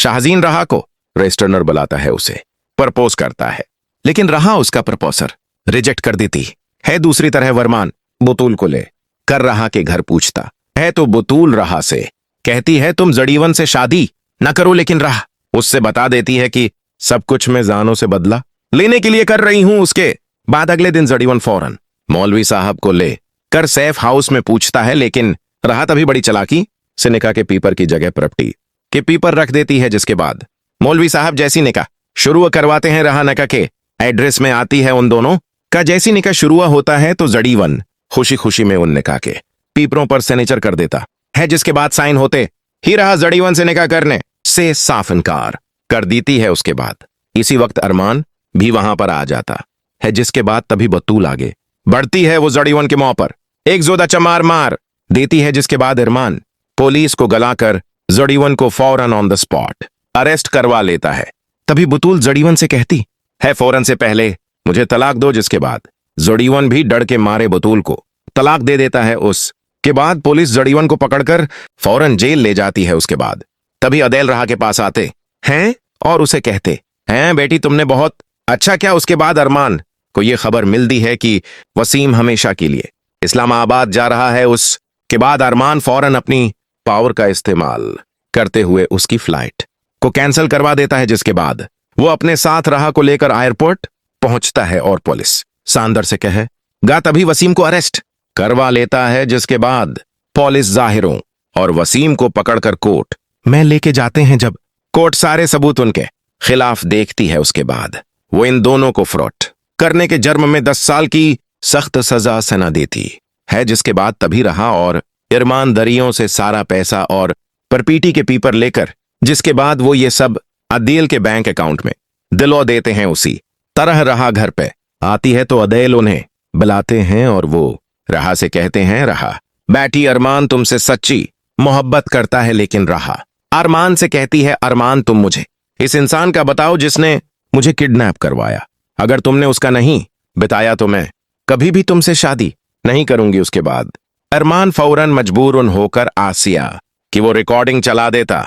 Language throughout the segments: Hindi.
शाहजीन रहा को रजिस्ट्रनर बुलाता है, उसे प्रपोज करता है, लेकिन रहा उसका प्रपोजर रिजेक्ट कर देती है। दूसरी तरह वरमान बुतूल को ले कर रहा के घर पूछता है, तो बुतूल रहा से कहती है तुम जड़ीवन से शादी न करो, लेकिन रहा उससे बता देती है कि सब कुछ मैं जानों से बदला लेने के लिए कर रही हूं। उसके बाद अगले दिन जड़ीवन फौरन मौलवी साहब को ले कर सेफ हाउस में पूछता है, लेकिन रहा तभी बड़ी चालाकी से निकाह के पीपर की जगह प्रॉपर्टी के पीपर रख देती है। जिसके बाद मौलवी साहब जैसी निकाह शुरू करवाते हैं, रहा निकाह के एड्रेस में आती है उन दोनों का। जैसी निकाह शुरू होता है तो जड़ीवन खुशी खुशी में उन निकाह के पीपरों पर सिग्नेचर कर देता है, जिसके बाद साइन होते ही रहा जड़ीवन से निकाह करने से साफ इनकार कर देती है। उसके बाद इसी वक्त अरमान भी वहां पर आ जाता है, जिसके बाद तभी बतूल आगे बढ़ती है। वो जड़ीवन के मुंह पर एक जोदा चमार मार देती है, जिसके बाद अरमान पुलिस को गलाकर जड़ीवन को फौरन ऑन द स्पॉट अरेस्ट करवा लेता है। तभी बतूल जड़ीवन से कहती है फौरन से पहले मुझे तलाक दो, जिसके बाद जड़ीवन भी डर के मारे बतूल को तलाक दे देता है। उसके बाद पुलिस जड़ीवन को पकड़कर फौरन जेल ले जाती है। उसके बाद तभी अदेल रहा के पास आते हैं और उसे कहते हैं बेटी तुमने बहुत अच्छा क्या। उसके बाद अरमान को यह खबर मिलती है कि वसीम हमेशा के लिए इस्लामाबाद जा रहा है। उसके बाद अरमान फौरन अपनी पावर का इस्तेमाल करते हुए उसकी फ्लाइट को कैंसिल करवा देता है, जिसके बाद वो अपने साथ रहा को लेकर एयरपोर्ट पहुंचता है और पुलिस सांदर से कहेगा तभी वसीम को अरेस्ट करवा लेता है। जिसके बाद पुलिस जाहिरों और वसीम को पकड़कर कोर्ट में लेके जाते हैं। जब कोर्ट सारे सबूत उनके खिलाफ देखती है, उसके बाद वो इन दोनों को फ्रॉड करने के जुर्म में 10 साल की सख्त सजा सुना देती है। जिसके बाद तभी रहा और ईमानदारियों से सारा पैसा और प्रॉपर्टी के पेपर लेकर, जिसके बाद वो ये सब अदील के बैंक अकाउंट में दिलवा देते हैं। उसी तरह रहा घर पे आती है तो अदील उन्हें बुलाते हैं और वो रहा से कहते हैं रहा बैठी अरमान तुमसे सच्ची मोहब्बत करता है, लेकिन रहा अरमान से कहती है अरमान तुम मुझे इस इंसान का बताओ जिसने मुझे किडनैप करवाया। अगर तुमने उसका नहीं बताया तो मैं कभी भी तुमसे शादी नहीं करूंगी। उसके बाद अरमान फौरन मजबूर होकर आसिया कि वो रिकॉर्डिंग चला देता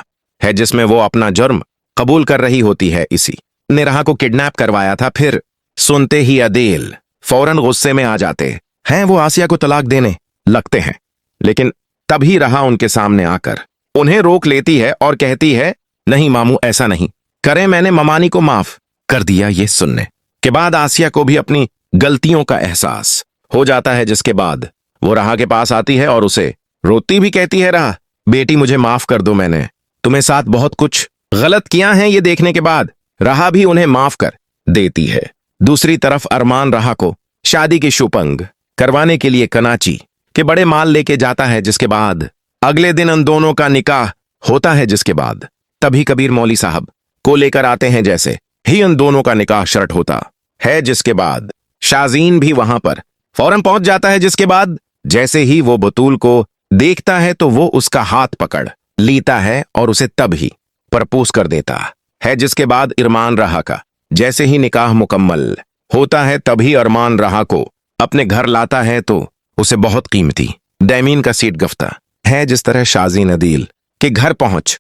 है, जिसमें वो अपना जुर्म कबूल कर रही होती है। इसी ने रहा को किडनैप करवाया था। फिर सुनते ही अदील फौरन गुस्से में आ जाते हैं, वो आसिया को तलाक देने लगते हैं, लेकिन तभी रहा उनके सामने आकर उन्हें रोक लेती है और कहती है नहीं मामू ऐसा नहीं करें, मैंने ममानी को माफ कर दिया। ये सुनने के बाद आसिया को भी अपनी गलतियों का एहसास हो जाता है, जिसके बाद वो रहा के पास आती है और उसे रोती भी कहती है रहा बेटी मुझे माफ कर दो, मैंने तुम्हें साथ बहुत कुछ गलत किया है। ये देखने के बाद रहा भी उन्हें माफ कर देती है। दूसरी तरफ अरमान रहा को शादी की शुपंग करवाने के लिए कराची के बड़े माल लेके जाता है, जिसके बाद अगले दिन उन दोनों का निकाह होता है। जिसके बाद तभी कबीर मौली साहब को लेकर आते हैं, जैसे ही उन दोनों का निकाह शर्ट होता है। जिसके बाद शाजीन भी वहां पर फौरन पहुंच जाता है। जिसके बाद जैसे ही वो बतूल को देखता है तो वो उसका हाथ पकड़ लेता है और उसे तब ही प्रपोज कर देता है। जिसके बाद अरमान रहा का जैसे ही निकाह मुकम्मल होता है तभी अरमान रहा को अपने घर लाता है, तो उसे बहुत कीमती डायमंड का सीट गफ्ता है। जिस तरह शाजीन अदील के घर पहुंच